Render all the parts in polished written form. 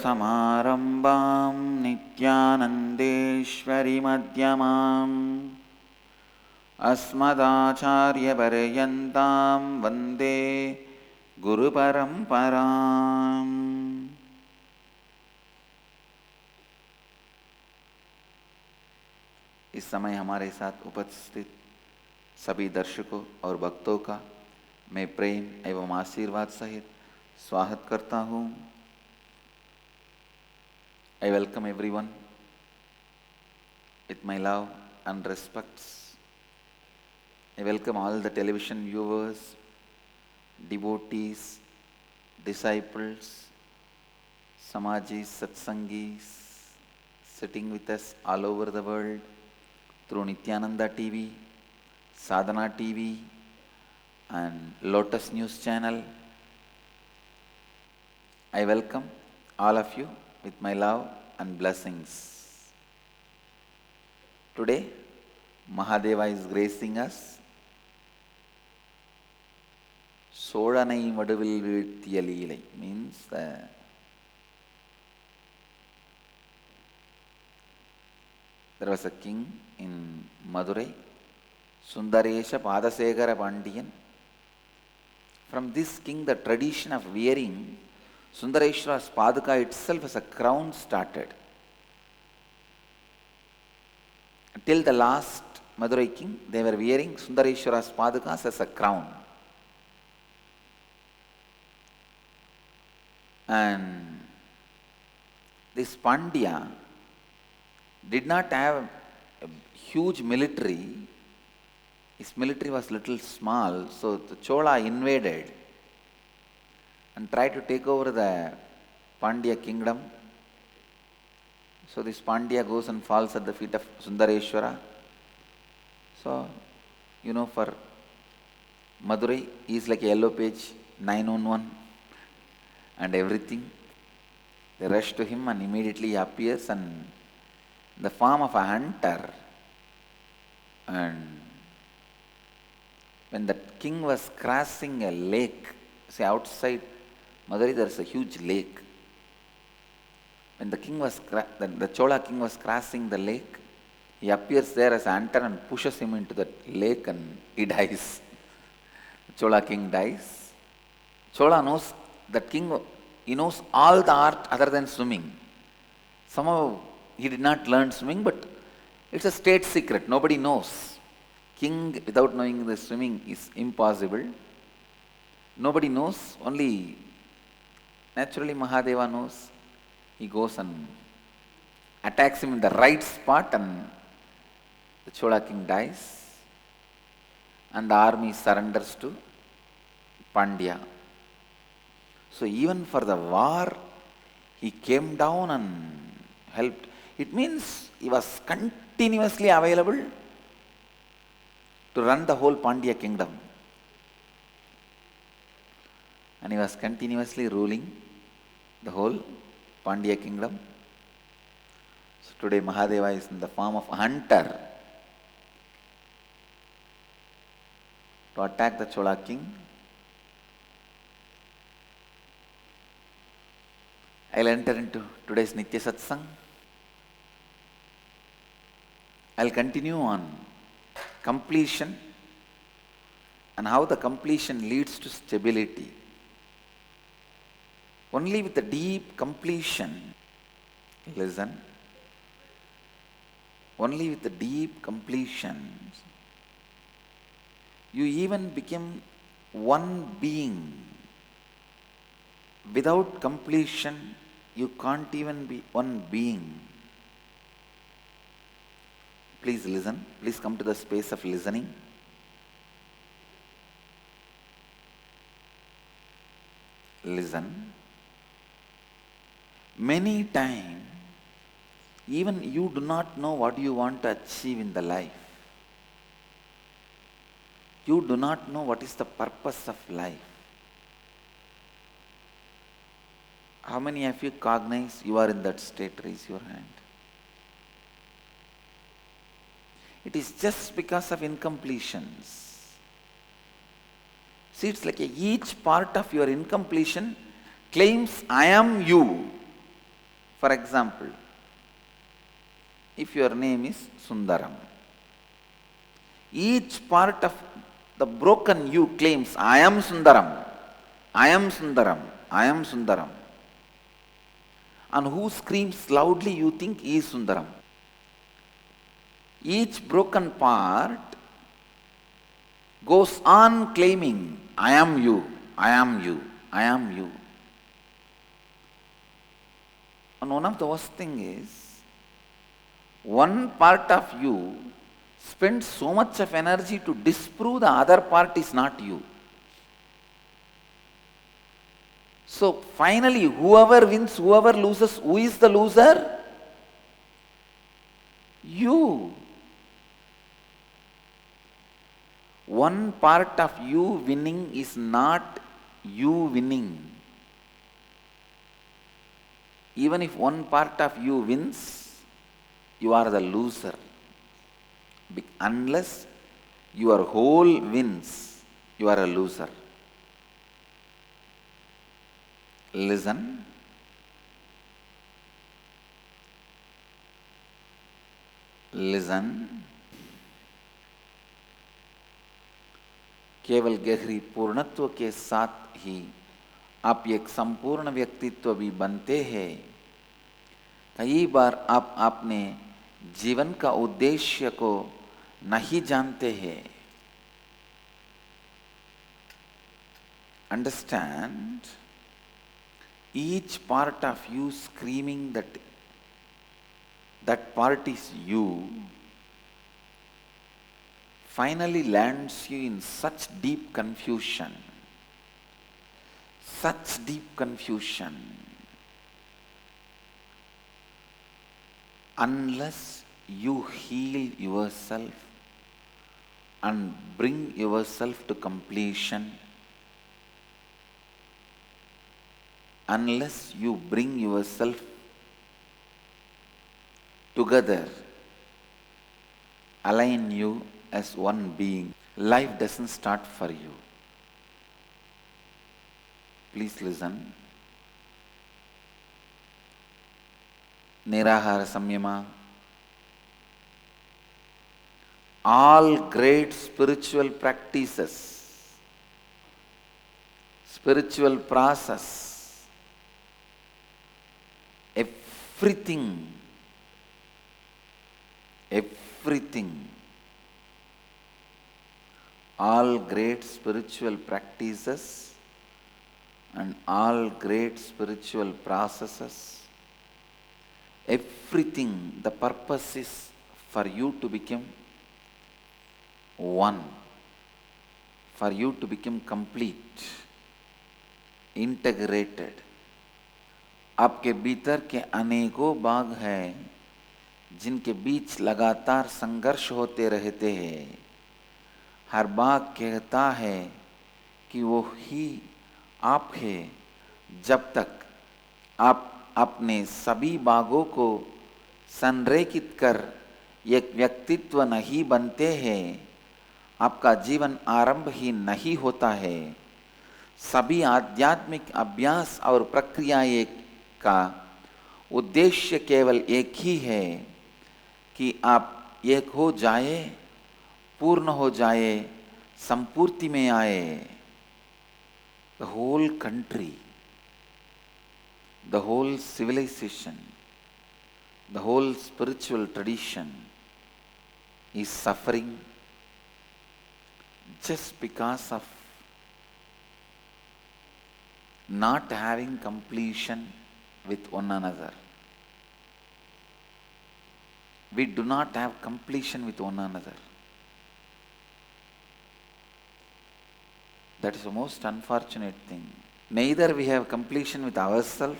Samarambam Nithyanandeshwari Madhyamam Asmadacharya Paryantam Vande Guru Paramparam. इस समय हमारे साथ उपस्थित सभी दर्शकों और भक्तों का मैं प्रेम एवं आशीर्वाद सहित स्वागत करता हूँ. I welcome everyone with my love and respects. I welcome all the television viewers, devotees, disciples, Samajis, Satsangis sitting with us all over the world through Nithyananda TV, Sadhana TV and Lotus News channel. I welcome all of you with my love and blessings. Today, Mahadeva is gracing us. Chozhanai Maduvil Veetiya Leelai means there was a king in Madurai, Sundaresha Padasekara Pandiyan. From this king, the tradition of wearing Sundareshwara's Paduka itself as a crown started. Till the last Madurai king, they were wearing Sundareshwara's Padukas as a crown. And this Pandya did not have a huge military. His military was little small, so the Chola invaded and tried to take over the Pandya kingdom. So this Pandya goes and falls at the feet of Sundareshwara. So, for Madurai, he is like a yellow page, 911 and everything. They rush to him and immediately he appears and in the form of a hunter. And when the king was crossing a lake, say outside Madurai there is a huge lake. When the Chola king was crossing the lake, he appears there as a hunter and pushes him into the lake and he dies. The Chola king dies. Chola knows that king, he knows all the art other than swimming. Somehow he did not learn swimming, but it's a state secret. Nobody knows. King without knowing the swimming is impossible. Nobody knows. Only naturally Mahadeva knows. He goes and attacks him in the right spot and the Chola king dies. And the army surrenders to Pandya. So even for the war, he came down and helped. It means he was continuously available to run the whole Pandya kingdom. And he was continuously ruling the whole Pandya kingdom. So today Mahadeva is in the form of a hunter to attack the Chola king. I'll enter into today's Nitya Satsang. I'll continue on completion and how the completion leads to stability. Only with the deep completion, listen, only with the deep completion, you even become one being. Without completion, you can't even be one being. Please listen. Please come to the space of listening. Listen. Many times, even you do not know what you want to achieve in the life. You do not know what is the purpose of life. How many of you cognize you are in that state? Raise your hand. It is just because of incompletions. See, it's like each part of your incompletion claims I am you. For example, if your name is Sundaram, each part of the broken you claims, I am Sundaram, I am Sundaram, I am Sundaram. And who screams loudly you think he is Sundaram. Each broken part goes on claiming, I am you, I am you, I am you. And one of the worst thing is, one part of you spends so much of energy to disprove the other part is not you. So finally, whoever wins, whoever loses, who is the loser? You. One part of you winning is not you winning. Even if one part of you wins, you are the loser. Unless your whole wins, you are a loser. Listen. Listen. केवल गहरी पूर्णत्व के साथ ही आप एक संपूर्ण व्यक्तित्व भी बनते हैं। कई बार आप अपने जीवन का उद्देश्य को नहीं जानते हैं। Understand, each part of you screaming that part is you finally lands you in such deep confusion, unless you heal yourself and bring yourself to completion, unless you bring yourself together, align you as one being, life doesn't start for you. Please listen. Nirahara Samyama. All great spiritual practices, spiritual process, everything, all great spiritual practices and all great spiritual processes, everything, the purpose is for you to become one, for you to become complete, integrated. आपके भीतर के अनेकों भाग हैं जिनके बीच लगातार संघर्ष होते रहते हैं। हर भाग कहता है कि वो ही आप है। जब तक आप अपने सभी भागों को संरेखित कर एक व्यक्तित्व नहीं बनते हैं, आपका जीवन आरंभ ही नहीं होता है। सभी आध्यात्मिक अभ्यास और प्रक्रियाएं का उद्देश्य केवल एक ही है कि आप एक हो जाए, पूर्ण हो जाए, संपूर्ति में आए। The whole country, the whole civilization, the whole spiritual tradition is suffering just because of not having completion with one another. We do not have completion with one another. That is the most unfortunate thing. Neither we have completion with ourselves,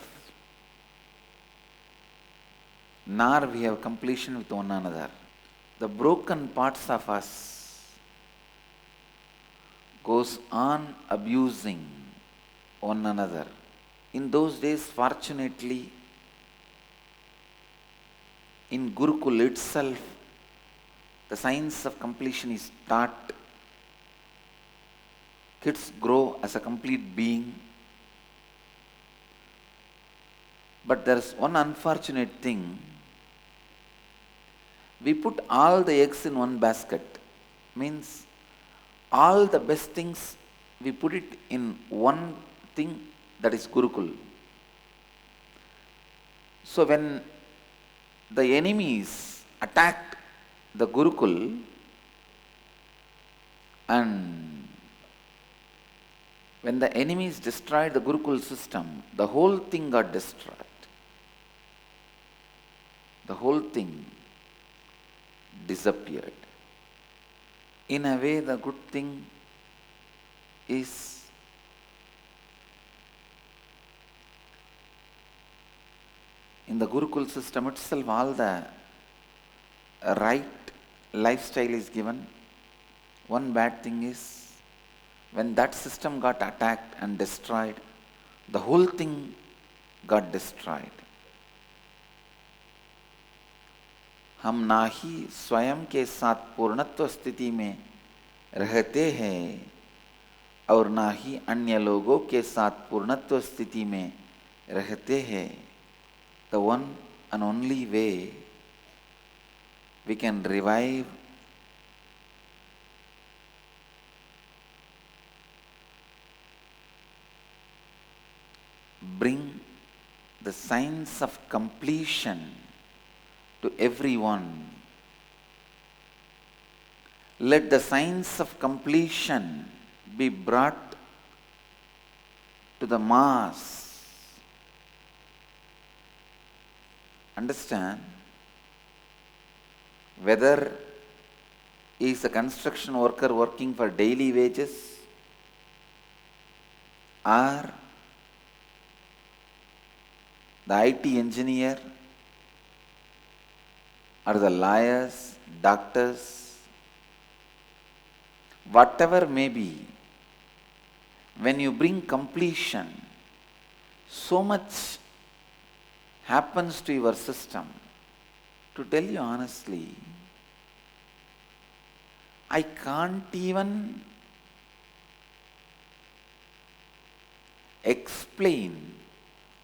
nor we have completion with one another. The broken parts of us goes on abusing one another. In those days, fortunately, in Gurukul itself, the science of completion is taught. Kids grow as a complete being. But there is one unfortunate thing. We put all the eggs in one basket. Means all the best things, we put it in one thing, that is Gurukul. So when the enemies attacked the Gurukul, and when the enemies destroyed the Gurukul system, the whole thing got destroyed. The whole thing disappeared. In a way, the good thing is in the Gurukul system itself, all the right lifestyle is given. One bad thing is, when that system got attacked and destroyed, the whole thing got destroyed. हम ना ही स्वयं के साथ पूर्णत्व स्थिति में रहते हैं और ना ही अन्य लोगों के साथ पूर्णत्व स्थिति में रहते हैं. The one and only way we can revive bring the signs of completion to everyone. Let the signs of completion be brought to the mass. Understand? Whether he is a construction worker working for daily wages, or the IT engineer, or the lawyers, doctors, whatever may be, when you bring completion, so much happens to your system. To tell you honestly, I can't even explain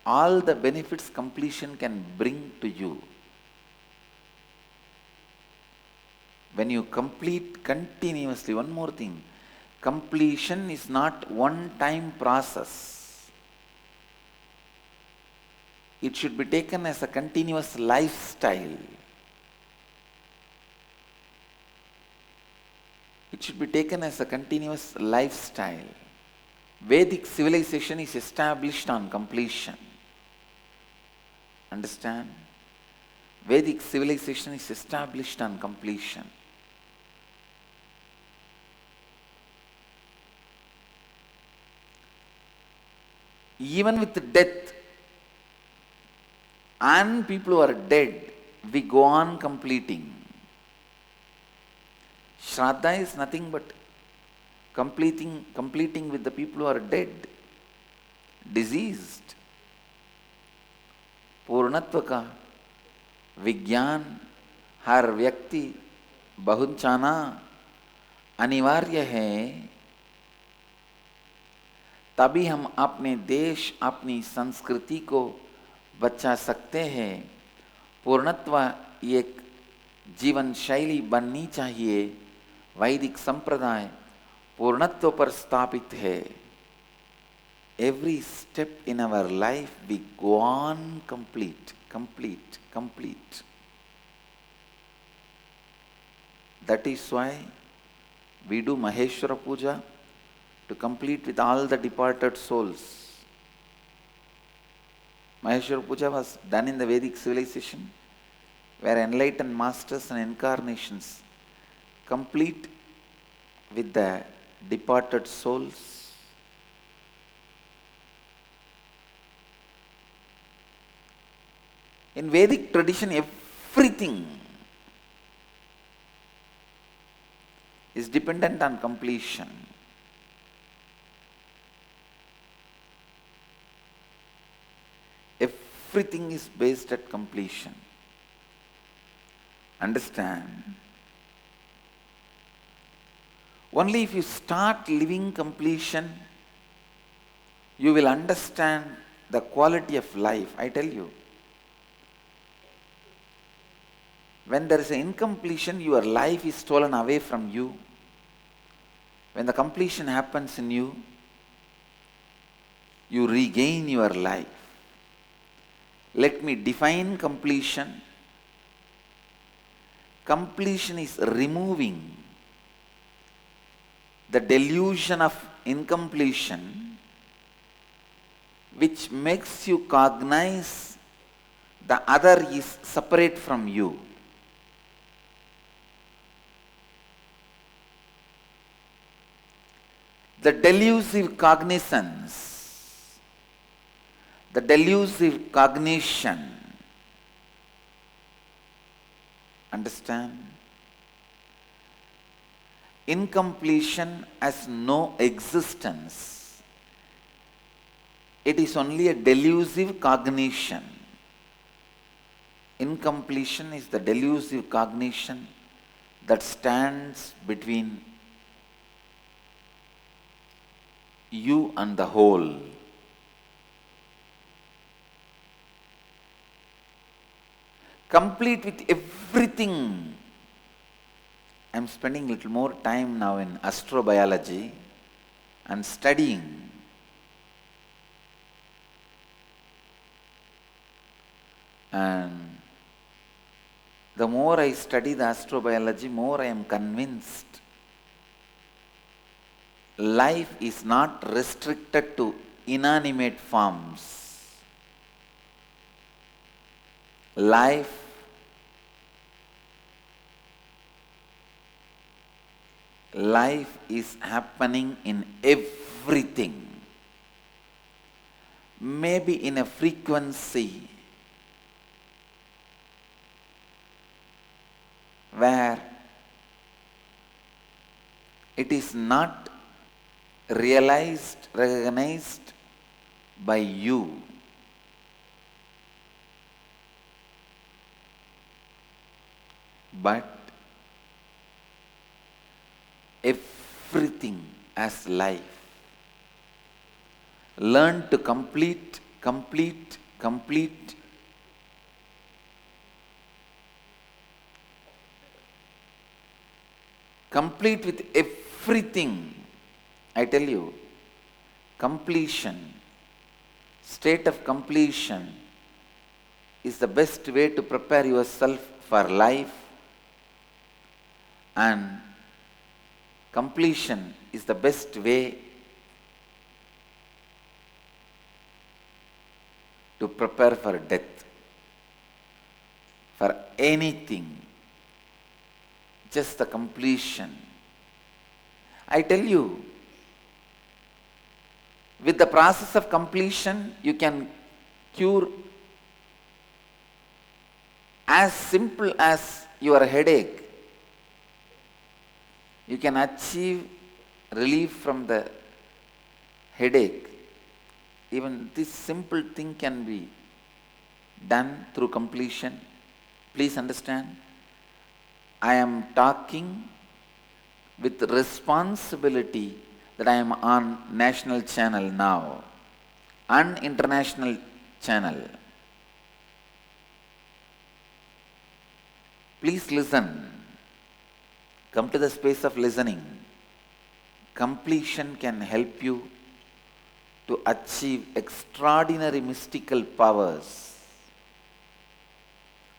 all the benefits completion can bring to you. When you complete continuously, one more thing, completion is not one-time process. It should be taken as a continuous lifestyle. It should be taken as a continuous lifestyle. Vedic civilization is established on completion. Understand? Vedic civilization is established on completion. Even with death, and people who are dead, we go on completing. Shraddha is nothing but completing with the people who are dead, diseased. पूर्णत्व का विज्ञान हर व्यक्ति बहुत जाना अनिवार्य है, तभी हम अपने देश, अपनी संस्कृति को बचा सकते हैं. पूर्णत्व एक जीवन शैली बननी चाहिए. वैदिक संप्रदाय पूर्णत्व पर स्थापित है. Every step in our life we go on complete. That is why we do Maheshwara Puja, to complete with all the departed souls. Maheshwara Puja was done in the Vedic civilization, where enlightened masters and incarnations complete with the departed souls. In Vedic tradition, everything is dependent on completion. Everything is based at completion. Understand? Only if you start living completion, you will understand the quality of life. I tell you, when there is an incompletion, your life is stolen away from you. When the completion happens in you, you regain your life. Let me define completion. Completion is removing the delusion of incompletion, which makes you cognize the other is separate from you. The delusive cognitions, the delusive cognition, understand? Incompletion has no existence. It is only a delusive cognition. Incompletion is the delusive cognition that stands between you and the whole. Complete with everything. I am spending a little more time now in astrobiology and studying. And the more I study the astrobiology, more I am convinced life is not restricted to inanimate forms. Life is happening in everything. Maybe in a frequency where it is not realized, recognized by you. But everything as life. Learn to complete. Complete with everything. I tell you, completion, state of completion is the best way to prepare yourself for life, and completion is the best way to prepare for death, for anything. Just the completion. I tell you, with the process of completion, you can cure as simple as your headache. You can achieve relief from the headache. Even this simple thing can be done through completion. Please understand, I am talking with responsibility that I am on national channel now and international channel. Please listen. Come to the space of listening. Completion can help you to achieve extraordinary mystical powers.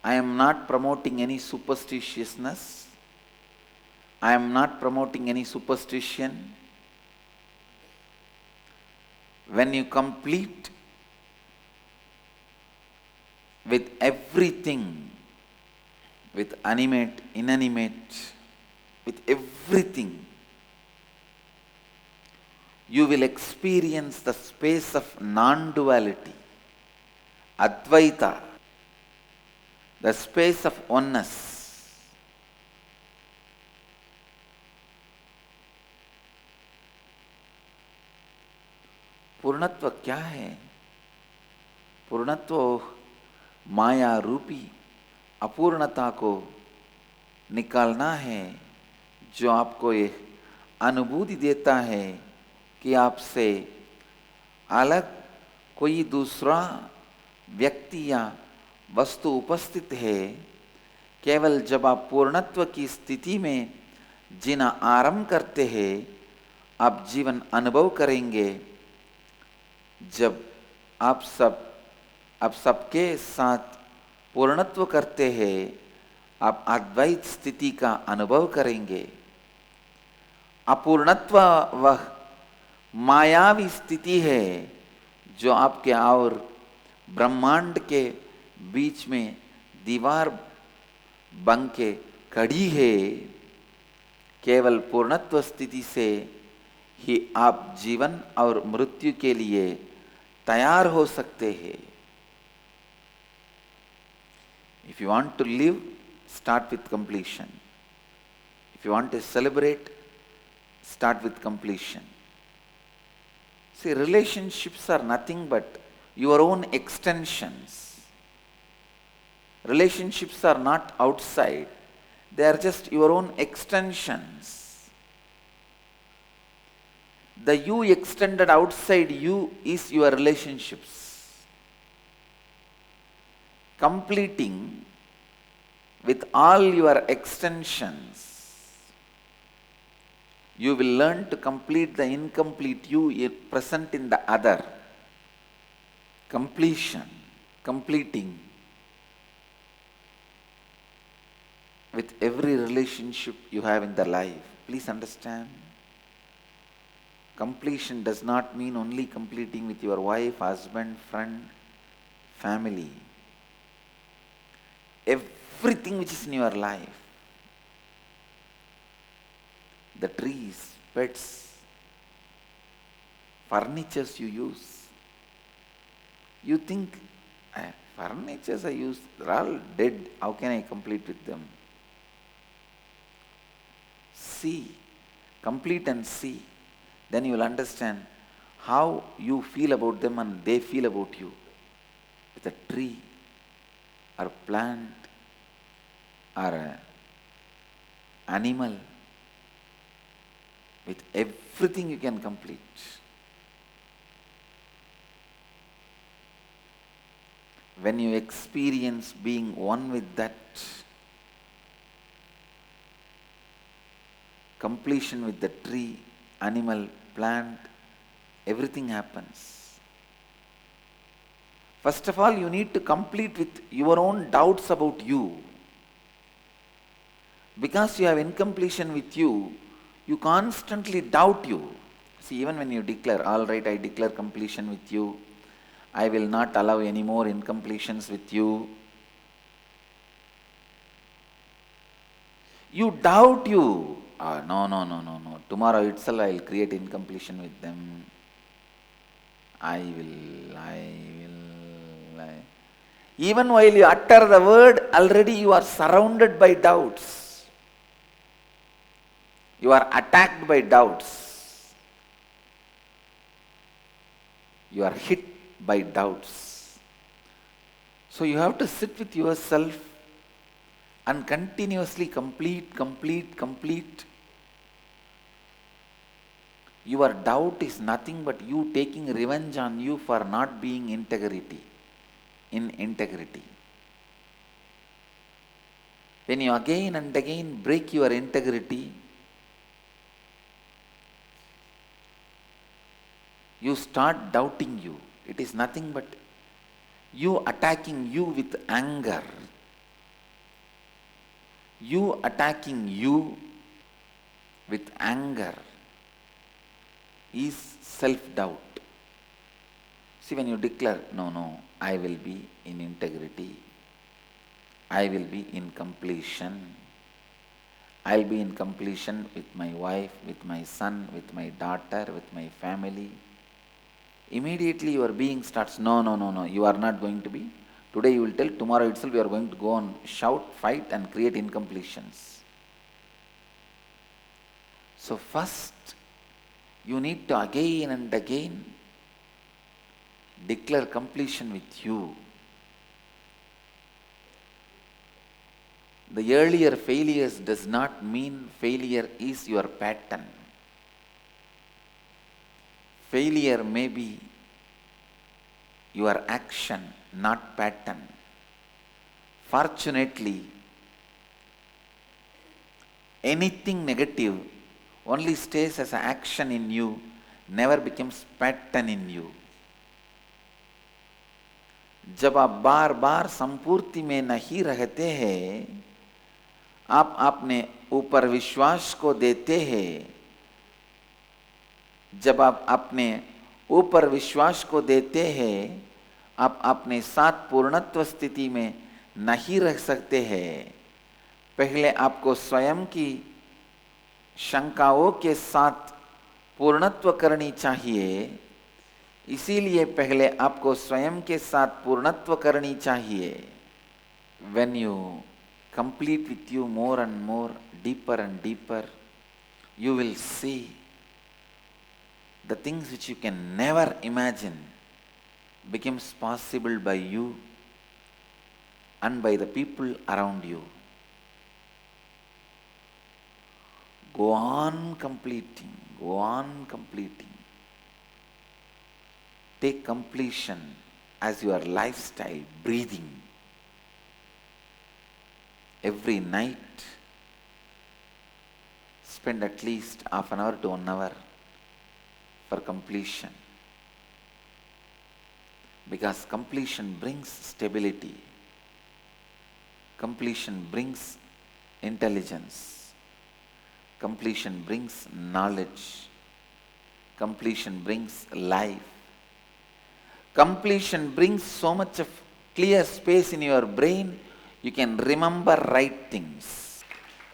I am not promoting any superstitiousness. I am not promoting any superstition. When you complete with everything, with animate, inanimate, with everything, you will experience the space of non-duality, Advaita, the space of oneness. पूर्णत्व क्या है? पूर्णत्व माया रूपी अपूर्णता को निकालना है, जो आपको ये अनुभूति देता है कि आपसे अलग कोई दूसरा व्यक्ति या वस्तु उपस्थित है, केवल जब आप पूर्णत्व की स्थिति में जीना आरंभ करते हैं, आप जीवन अनुभव करेंगे। जब आप सबके साथ पूर्णत्व करते हैं, आप अद्वैत स्थिति का अनुभव करेंगे। अपूर्णत्व वह मायावी स्थिति है जो आपके और ब्रह्मांड के बीच में दीवार बन के खड़ी है। केवल पूर्णत्व स्थिति से ही आप जीवन और मृत्यु के लिए तैयार हो सकते हैं। If you want to live, start with completion. If you want to celebrate, start with completion. See, relationships are nothing but your own extensions. Relationships are not outside, they are just your own extensions. The you extended outside you is your relationships. Completing with all your extensions, you will learn to complete the incomplete you present in the other. Completion, completing with every relationship you have in the life. Please understand, completion does not mean only completing with your wife, husband, friend, family. Everything which is in your life, the trees, pets, furnitures you use. You think, furnitures I use, they're all dead, how can I complete with them? See, complete and see. Then you will understand how you feel about them and they feel about you. With a tree or plant or an animal, with everything you can complete. When you experience being one with that, completion with the tree, animal, plant, everything happens. First of all, you need to complete with your own doubts about you. Because you have incompletion with you, you constantly doubt you. See, even when you declare, all right, I declare completion with you, I will not allow any more incompletions with you. You doubt you. No. Tomorrow itself I will create incompletion with them. Even while you utter the word, already you are surrounded by doubts. You are attacked by doubts. You are hit by doubts. So you have to sit with yourself and continuously complete. Your doubt is nothing but you taking revenge on you for not being in integrity. When you again and again break your integrity, you start doubting you. It is nothing but you attacking you with anger. You attacking you with anger is self-doubt. See, when you declare, no, I will be in integrity, I will be in completion, I will be in completion with my wife, with my son, with my daughter, with my family. Immediately your being starts, no, you are not going to be. Today you will tell, tomorrow itself you are going to go and shout, fight and create incompletions. So first, you need to again and again declare completion with you. The earlier failures does not mean failure is your pattern. Failure may be your action, not pattern. Fortunately, anything negative only stays as an action in you, never becomes pattern in you. जब आप बार बार संपूर्ति में नहीं रहते हैं, आप अपने ऊपर विश्वास को देते हैं, जब आप अपने ऊपर विश्वास को देते हैं, आप अपने साथ पूर्णत्व स्थिति में नहीं रह सकते हैं। पहले आपको स्वयं की शंकाओं के साथ पूर्णत्व करनी चाहिए, इसीलिए पहले आपको स्वयं के साथ पूर्णत्व करनी चाहिए। When you complete with you more and more, deeper and deeper, you will see the things which you can never imagine becomes possible by you and by the people around you. Go on completing, go on completing. Take completion as your lifestyle, breathing. Every night, spend at least half an hour to 1 hour for completion. Because completion brings stability. Completion brings intelligence. Completion brings knowledge. Completion brings life. Completion brings so much of clear space in your brain, you can remember right things.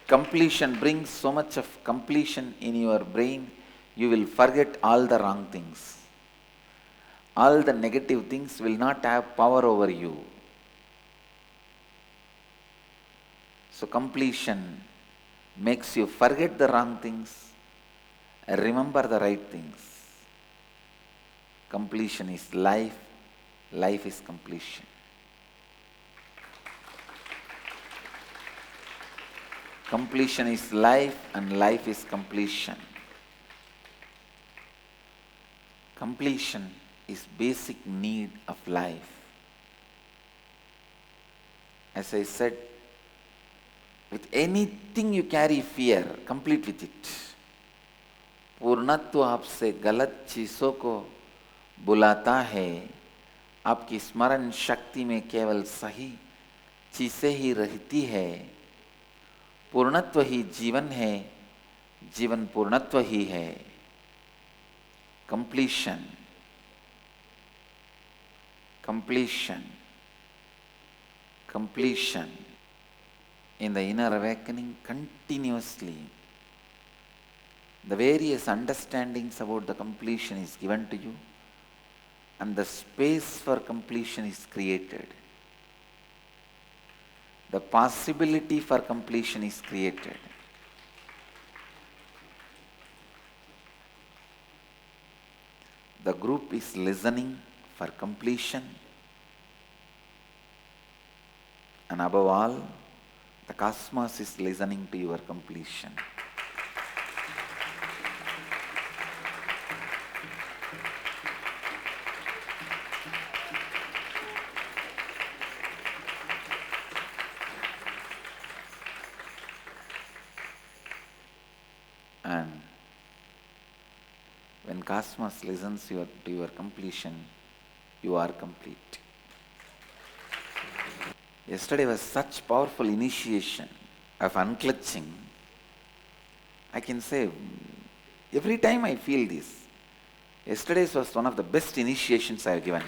Completion brings so much of completion in your brain, you will forget all the wrong things. All the negative things will not have power over you. So completion makes you forget the wrong things, remember the right things. Completion is life, life is completion. Completion is life and life is completion. Completion is basic need of life. As I said, with anything you carry fear, complete with it. पूर्णत्व आपसे गलत चीज़ों को बुलाता है, आपकी स्मरण शक्ति में केवल सही चीज़ें ही रहती है। पूर्णत्व ही जीवन है, जीवन पूर्णत्व ही है। Completion, completion, completion. In the inner awakening, continuously, the various understandings about the completion is given to you, and the space for completion is created. The possibility for completion is created. The group is listening for completion, and above all, the cosmos is listening to your completion. And when cosmos listens to your completion, you are complete. Yesterday was such powerful initiation of unclutching. I can say, every time I feel this, yesterday's was one of the best initiations I have given.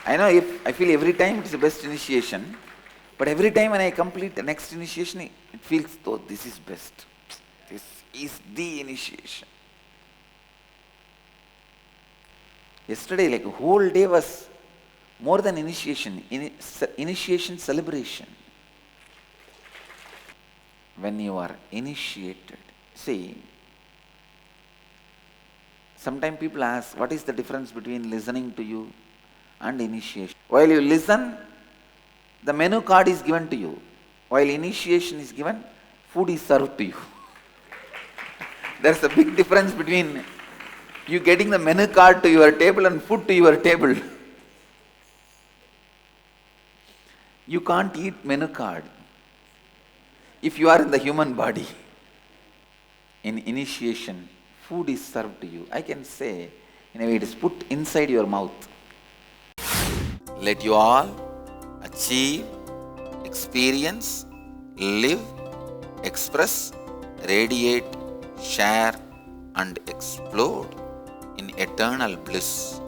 I know if I feel every time it is the best initiation, but every time when I complete the next initiation, it feels, oh, this is best. This is the initiation. Yesterday, like a whole day was more than initiation, initiation celebration. When you are initiated, see, sometimes people ask, what is the difference between listening to you and initiation? While you listen, the menu card is given to you. While initiation is given, food is served to you. There's a big difference between you getting the menu card to your table and food to your table. You can't eat menu card if you are in the human body. In initiation, food is served to you. I can say, in a way, it is put inside your mouth. Let you all achieve, experience, live, express, radiate, share, and explode in eternal bliss.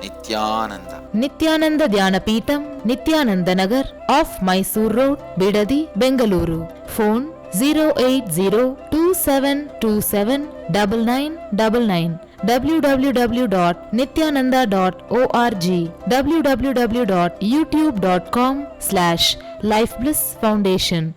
Nithyananda. Nithyananda Dhyanapitham, Nithyananda Nagar, off Mysore Road, Bidadi, Bengaluru. Phone 08027279999. www.nithyananda.org. www.youtube.com/Life Bliss Foundation.